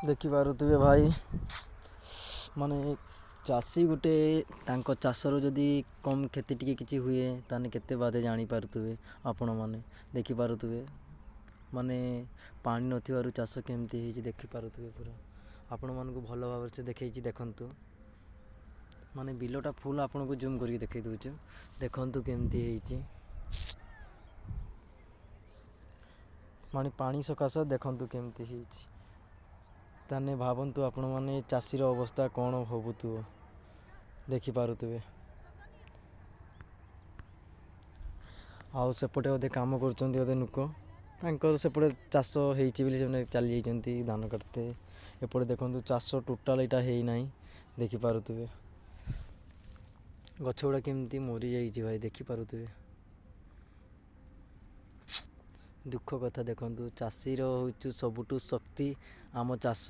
ଦେଖିପାରୁଥିବେ ଭାଇ, ମାନେ ଚାଷୀ ଗୋଟେ ତାଙ୍କ ଚାଷରୁ ଯଦି କମ୍ କ୍ଷତି ଟିକେ କିଛି ହୁଏ ତାହେଲେ କେତେ ବାଧେ ଜାଣିପାରୁଥିବେ ଆପଣମାନେ, ଦେଖିପାରୁଥିବେ। ମାନେ ପାଣି ନଥିବାରୁ ଚାଷ କେମିତି ହେଇଛି ଦେଖିପାରୁଥିବେ। ପୁରା ଆପଣମାନଙ୍କୁ ଭଲ ଭାବରେ ସେ ଦେଖେଇଛି, ଦେଖନ୍ତୁ। ମାନେ ବିଲଟା ଫୁଲ୍ ଆପଣଙ୍କୁ ଜୁମ୍ କରିକି ଦେଖେଇ ଦେଉଛୁ, ଦେଖନ୍ତୁ କେମିତି ହେଇଛି। ମାନେ ପାଣି ସକାଶେ ଦେଖନ୍ତୁ କେମିତି ହେଇଛି। ତାହେଲେ ଭାବନ୍ତୁ ଆପଣମାନେ ଚାଷୀର ଅବସ୍ଥା କ'ଣ ହେଉଥିବ, ଦେଖିପାରୁଥିବେ। ଆଉ ସେପଟେ ଅଧେ କାମ କରୁଛନ୍ତି ଅଧେ ଲୋକ, ତାଙ୍କର ସେପଟେ ଚାଷ ହେଇଛି ବୋଲି ସେମାନେ ଚାଲି ଯାଇଛନ୍ତି ଧାନ କାଟିତେ। ଏପଟେ ଦେଖନ୍ତୁ ଚାଷ ଟୋଟାଲ୍ ଏଇଟା ହେଇନାହିଁ, ଦେଖିପାରୁଥିବେ। ଗଛ ଗୁଡ଼ା କେମିତି ମରିଯାଇଛି ଭାଇ, ଦେଖିପାରୁଥିବେ। ଦୁଃଖ କଥା, ଦେଖନ୍ତୁ ଚାଷୀର ହେଉଛି ସବୁଠୁ ଶକ୍ତି ଆମ ଚାଷ।